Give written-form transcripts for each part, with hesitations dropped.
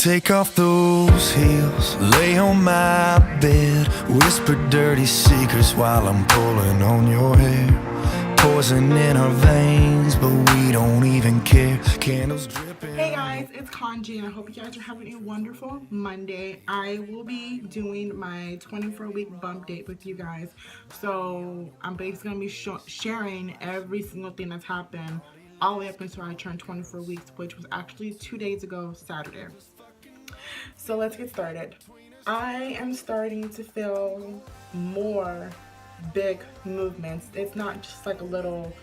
Take off those heels, lay on my bed, whisper dirty secrets while I'm pulling on your hair. Poison in our veins, but we don't even care. Candles dripping. Hey guys, it's Kanji and I hope you guys are having a wonderful Monday. I will be doing my 24-week bump date with you guys. So I'm basically going to be sharing every single thing that's happened all the way up until I turned 24 weeks, which was actually 2 days ago, Saturday. So let's get started. I am starting to feel more big movements. It's not just like a little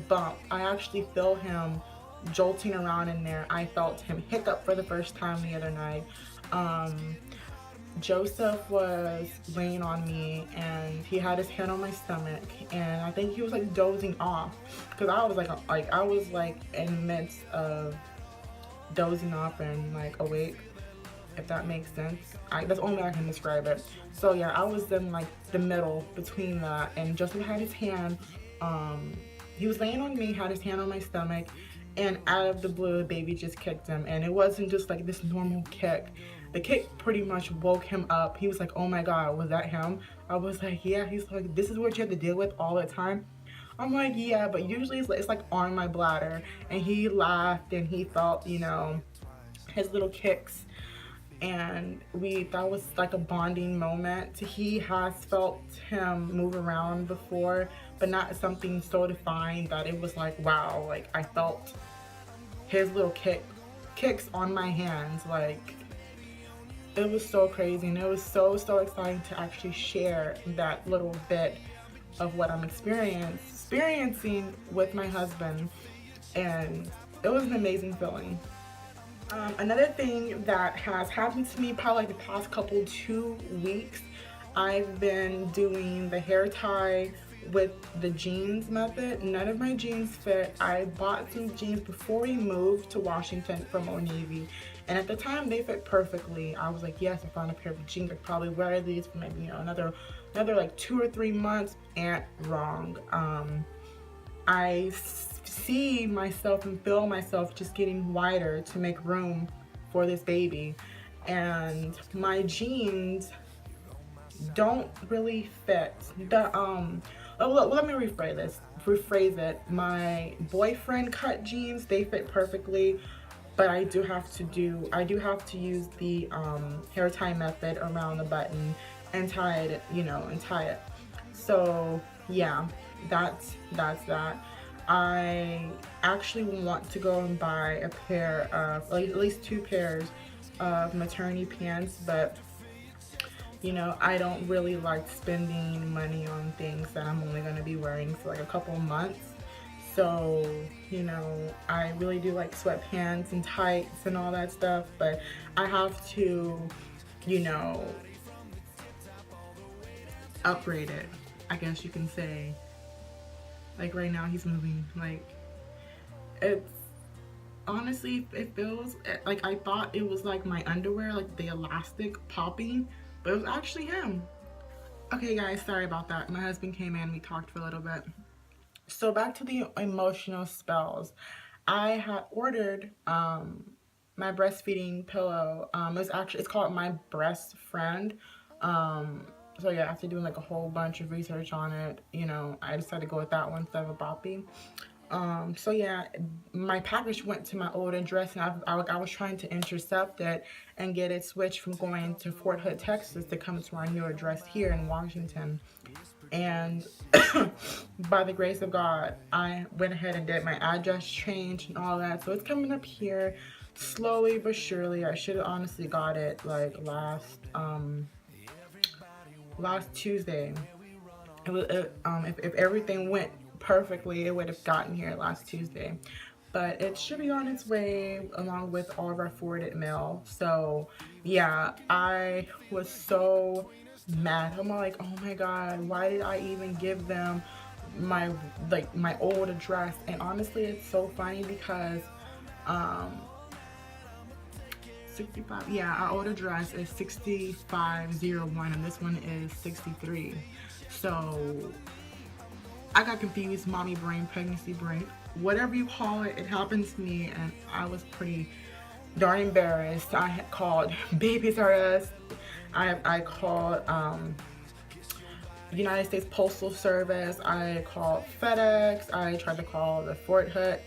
bump. I actually feel him jolting around in there. I felt him hiccup for the first time the other night. Joseph was laying on me and he had his hand on my stomach, and I think he was like dozing off because I was like in the midst of dozing off and like awake, if that makes sense. That's the only way I can describe it. So yeah, I was in like the middle between that, and Joseph had his hand, he was laying on me, had his hand on my stomach, and out of the blue, the baby just kicked him. And it wasn't just like this normal kick. The kick pretty much woke him up. He was like, oh my God, was that him? I was like, yeah. He's like, this is what you have to deal with all the time? I'm like, yeah, but usually it's like on my bladder. And he laughed and he felt, you know, his little kicks. And that was like a bonding moment. He has felt him move around before, but not something so defined that it was like, wow, like I felt his little kicks on my hands. Like, it was so crazy, and it was so exciting to actually share that little bit of what I'm experiencing with my husband, and it was an amazing feeling. Another thing that has happened to me probably like the past 2 weeks, I've been doing the hair tie with the jeans method. None of my jeans fit. I bought some jeans before we moved to Washington from Old Navy, and at the time they fit perfectly. I was like, yes, I found a pair of jeans. I could probably wear these for maybe, you know, another like 2 or 3 months. And wrong. I see myself and feel myself just getting wider to make room for this baby, and my jeans don't really fit. Let me rephrase it. My boyfriend cut jeans, they fit perfectly, but I do have to use the hair tie method around the button and tie it. So yeah, that's that. I actually want to go and buy a pair of, at least 2 pairs of maternity pants, but you know, I don't really like spending money on things that I'm only going to be wearing for like a couple months. So, you know, I really do like sweatpants and tights and all that stuff, but I have to, you know, upgrade it, I guess you can say. Like right now he's moving, like, it's honestly, it feels like I thought it was like my underwear, like the elastic popping, but it was actually him. Okay guys, sorry about that. My husband came in, we talked for a little bit. So back to the emotional spells. I had ordered my breastfeeding pillow. It's called My Breast Friend. So yeah, after doing like a whole bunch of research on it, you know, I decided to go with that one instead of a boppy. So yeah, my package went to my old address, and I was trying to intercept it and get it switched from going to Fort Hood, Texas, to come to our new address here in Washington. And by the grace of God, I went ahead and did my address change and all that. So it's coming up here slowly but surely. I should have honestly got it like last Tuesday. If everything went perfectly, it would have gotten here last Tuesday, but it should be on its way along with all of our forwarded mail. So yeah, I was so mad. I'm like, oh my God, why did I even give them my old address? And honestly, it's so funny because 65, yeah, our old address is 6501 and this one is 63. So I got confused. Mommy brain, pregnancy brain, whatever you call it, it happened to me, and I was pretty darn embarrassed. I had called Babies R Us. I called United States Postal Service. I called FedEx. I tried to call the Fort Hood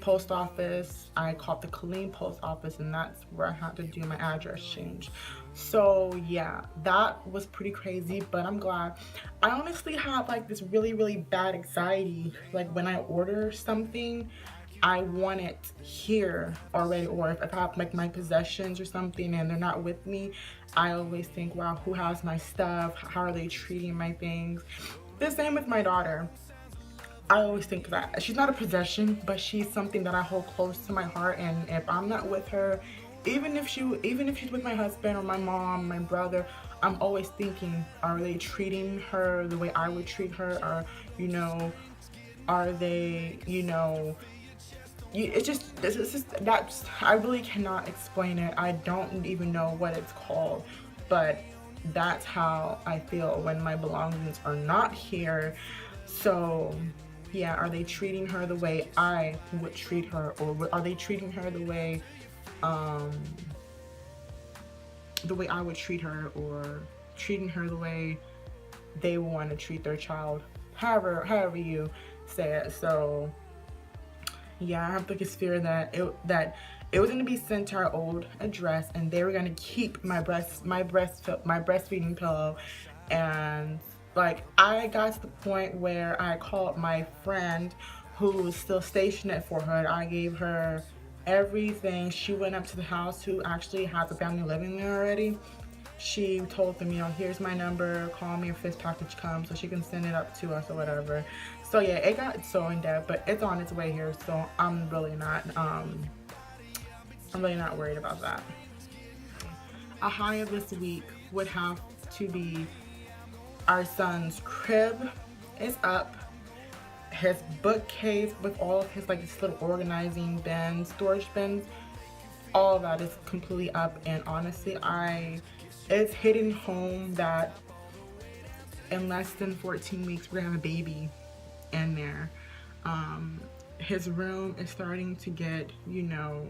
post office. I called the Killeen post office, and that's where I had to do my address change. So yeah, that was pretty crazy, but I'm glad. I honestly have like this really bad anxiety, like when I order something, I want it here already, or if I have like my possessions or something and they're not with me, I always think, wow, who has my stuff? How are they treating my things? The same with my daughter. I always think that she's not a possession, but she's something that I hold close to my heart. And if I'm not with her, even if she's with my husband or my mom, my brother, I'm always thinking, are they treating her the way I would treat her? Or, you know, are they, you know, it's just that's, I really cannot explain it. I don't even know what it's called, but that's how I feel when my belongings are not here. So yeah, are they treating her the way I would treat her, or are they treating her um the way I would treat her, or treating her the way they want to treat their child, however you say it. So yeah, I have like this fear that it was gonna be sent to our old address, and they were gonna keep my breastfeeding pillow. And like, I got to the point where I called my friend who was still stationed at Fort Hood. I gave her everything. She went up to the house, who actually has a family living there already. She told them, you know, here's my number, call me if this package comes, so she can send it up to us or whatever. So yeah, it got so in depth, but it's on its way here, so I'm really not worried about that. A high of this week would have to be our son's crib is up. His bookcase with all of his like his little organizing bins, storage bins, all of that is completely up. And honestly, it's hitting home that in less than 14 weeks we're gonna have a baby in there. His room is starting to get, you know,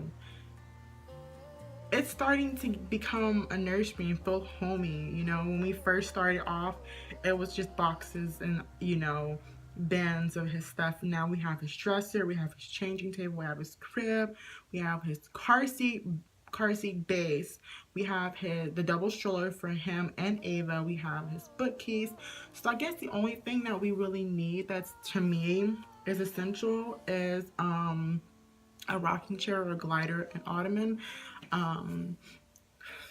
it's starting to become a nursery and feel homey. You know, when we first started off, it was just boxes and, you know, bins of his stuff. Now we have his dresser, we have his changing table, we have his crib, we have his car seat base, we have the double stroller for him and Ava, we have his bookcase. So I guess the only thing that we really need, that's to me is essential, is a rocking chair or a glider and ottoman.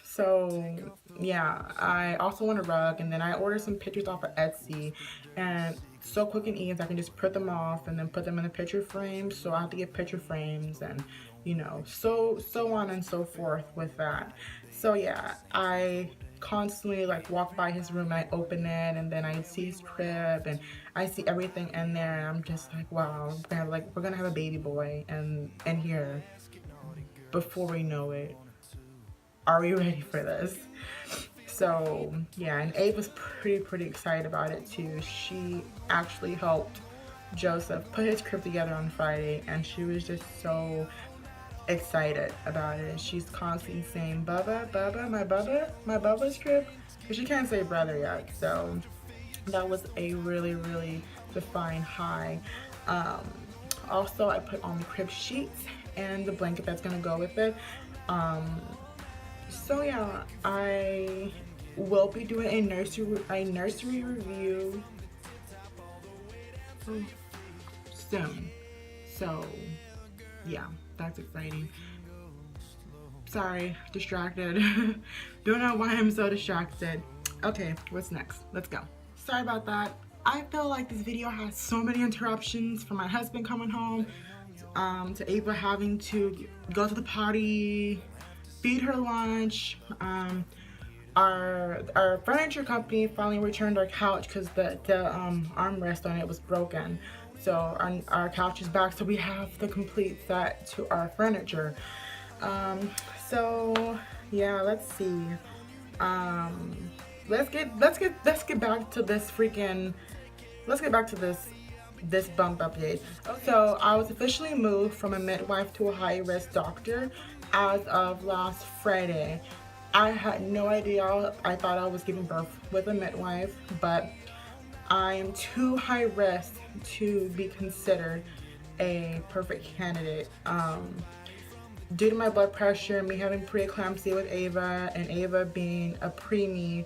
So yeah, I also want a rug, and then I ordered some pictures off of Etsy, and so quick and easy, I can just print them off and then put them in a picture frame. So I have to get picture frames, and you know, so on and so forth with that. So yeah, I constantly like walk by his room and I open it, and then I see his crib and I see everything in there, and I'm just like, wow, we're gonna have a baby boy and in here before we know it. Are we ready for this? So yeah, and Abe was pretty excited about it too. She actually helped Joseph put his crib together on Friday, and she was just so excited about it. And she's constantly saying, Bubba, Bubba, my Bubba's crib, because she can't say brother yet. So that was a really defined high. Also, I put on the crib sheets and the blanket that's gonna go with it. So yeah, I will be doing a nursery review soon. So yeah, that's exciting. Sorry, distracted. Don't know why I'm so distracted. Okay, what's next? Let's go. Sorry about that. I feel like this video has so many interruptions, from my husband coming home, to Ava having to go to the potty, feed her lunch. Our furniture company finally returned our couch because the armrest on it was broken. So our couch is back, so we have the complete set to our furniture. So yeah, let's see. Let's get back to this this bump update. So I was officially moved from a midwife to a high risk doctor as of last Friday. I had no idea. I thought I was giving birth with a midwife, but I am too high risk to be considered a perfect candidate. Due to my blood pressure, me having preeclampsia with Ava, and Ava being a preemie,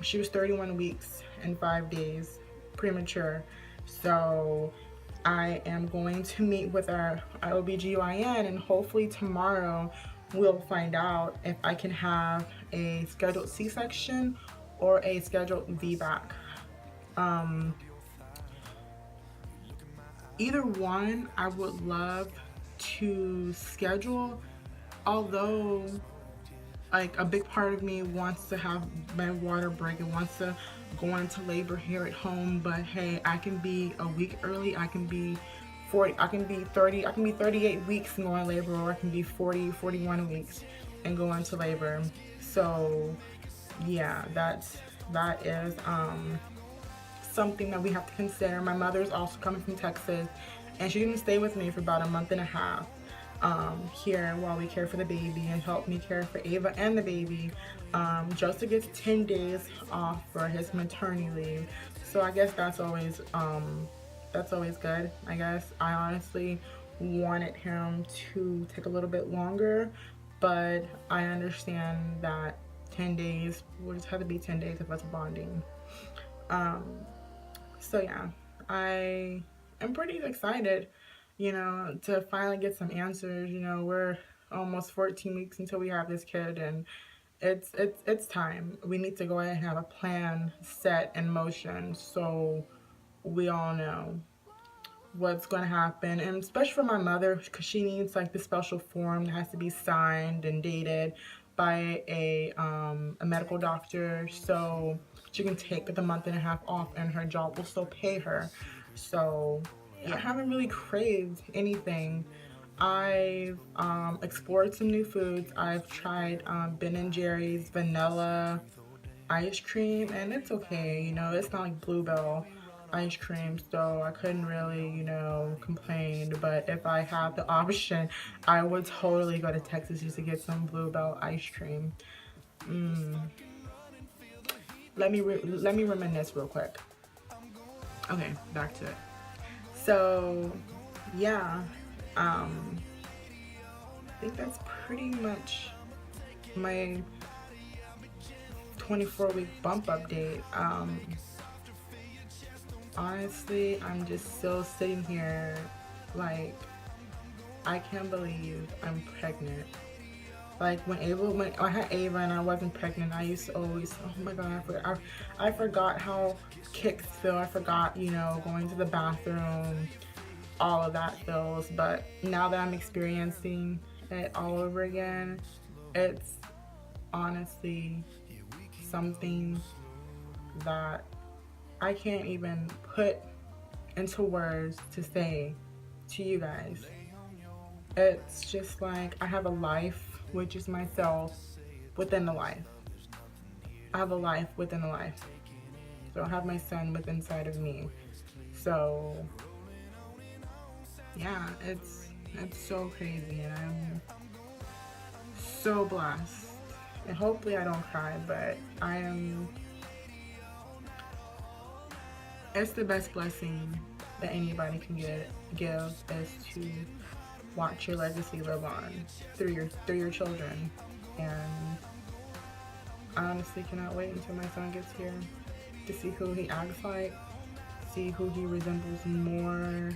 she was 31 weeks and 5 days premature. So I am going to meet with our OBGYN, and hopefully tomorrow we'll find out if I can have a scheduled C-section or a scheduled VBAC. Either one I would love to schedule, although like a big part of me wants to have my water break and wants to go into labor here at home. But hey, I can be a week early, I can be 40, I can be 30, I can be 38 weeks and go into labor, or I can be 40, 41 weeks and go into labor. So yeah, that is something that we have to consider. My mother's also coming from Texas, and she didn't stay with me for about a month and a half here while we care for the baby and help me care for Ava and the baby. Joseph gets 10 days off for his maternity leave, so I guess that's always good. I guess I honestly wanted him to take a little bit longer, but I understand that 10 days will just have to be 10 days if it's bonding. So yeah, I am pretty excited, to finally get some answers. We're almost 14 weeks until we have this kid, and it's time. We need to go ahead and have a plan set in motion so we all know what's going to happen. And especially for my mother, because she needs like the special form that has to be signed and dated by a medical doctor, so she can take the month and a half off and her job will still pay her. So yeah, I haven't really craved anything. I've explored some new foods. I've tried Ben & Jerry's vanilla ice cream, and it's okay. It's not like Bluebell ice cream, so I couldn't really, complain. But if I had the option, I would totally go to Texas just to get some Bluebell ice cream. Let me reminisce real quick. Okay, back to it. So yeah, I think that's pretty much my 24-week bump update. Honestly, I'm just still sitting here like, I can't believe I'm pregnant. Like when I had Ava and I wasn't pregnant, I used to always, oh my god, I forgot how kicks feel. I forgot, going to the bathroom, all of that feels. But now that I'm experiencing it all over again, it's honestly something that I can't even put into words to say to you guys. It's just like I have a life, which is myself within a life. I have a life within a life. So I have my son within inside of me. So yeah, it's so crazy, and I'm so blessed. And hopefully I don't cry, but it's the best blessing that anybody can give is to watch your legacy live on through your children. And I honestly cannot wait until my son gets here to see who he acts like, see who he resembles more,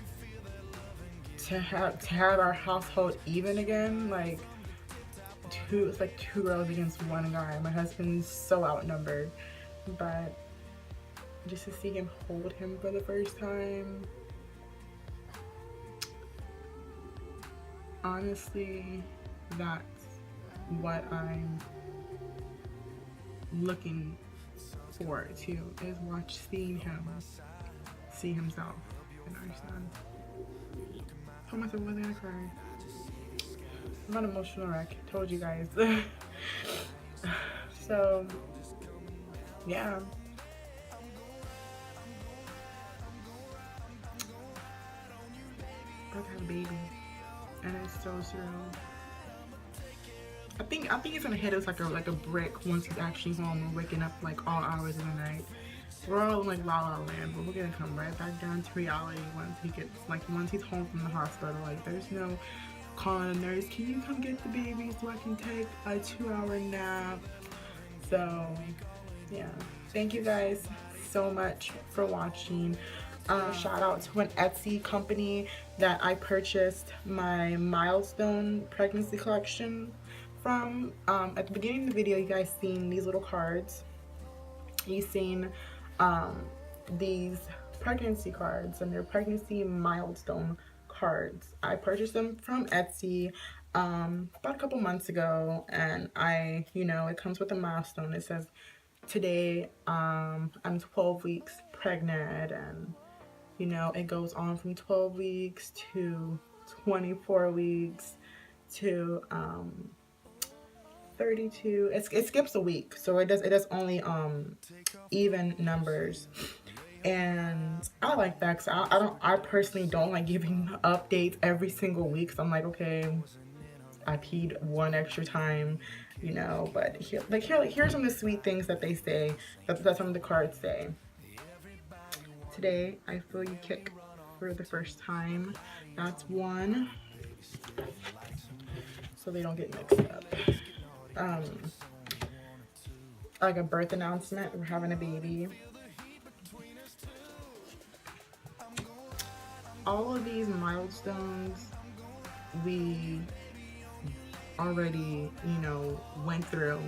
to have our household even again. Like it's like two girls against one guy. My husband's so outnumbered, but just to see him hold him for the first time, honestly, that's what I'm looking forward to, is seeing him see himself in our son. I told myself I wasn't gonna cry. I'm an emotional wreck, told you guys. So yeah, baby, and it's so surreal. I think it's gonna hit us like a brick once he's actually home. We're waking up like all hours of the night. We're all in like la la land, but we're gonna come right back down to reality once he's home from the hospital. Like there's no calling a nurse, can you come get the baby so I can take a 2-hour nap? So yeah, thank you guys so much for watching. Shout out to an Etsy company that I purchased my Milestone pregnancy collection from. At the beginning of the video, you guys seen these little cards. You seen these pregnancy cards, and they're pregnancy milestone cards. I purchased them from Etsy about a couple months ago, and it comes with a milestone. It says today I'm 12 weeks pregnant, and it goes on from 12 weeks to 24 weeks to 32. It skips a week, so it does only even numbers. And I like that because I personally don't like giving updates every single week. So I'm like, okay, I peed one extra time, but here's some of the sweet things that they say, that some of the cards say. Today I feel you kick for the first time. That's one, so they don't get mixed up. Like a birth announcement, we're having a baby. All of these milestones we already, went through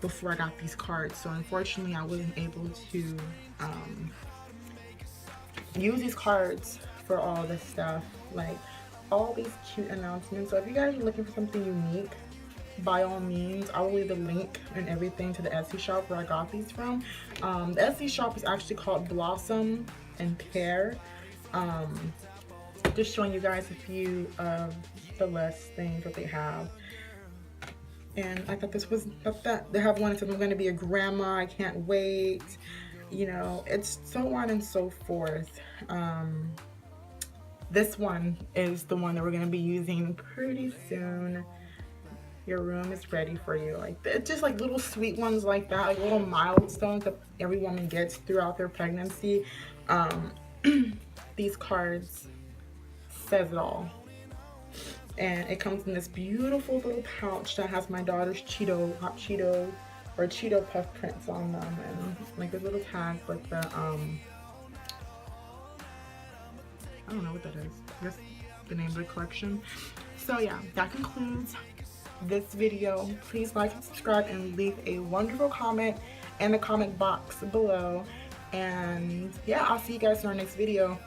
before I got these cards. So unfortunately, I wasn't able to use these cards for all this stuff, like all these cute announcements. So if you guys are looking for something unique, by all means, I will leave the link and everything to the Etsy shop where I got these from. The Etsy shop is actually called Blossom and Pear. Just showing you guys a few of the list things that they have. And I thought this was that they have one that says I'm going to be a grandma, I can't wait. It's so on and so forth. This one is the one that we're going to be using pretty soon. Your room is ready for you. Like, it's just like little sweet ones like that, like little milestones that every woman gets throughout their pregnancy. These cards says it all. And it comes in this beautiful little pouch that has my daughter's hot Cheeto or Cheeto Puff prints on them, and like a little tag with the I don't know what that is. I guess the name of the collection. So yeah, that concludes this video. Please like and subscribe and leave a wonderful comment in the comment box below. And yeah, I'll see you guys in our next video.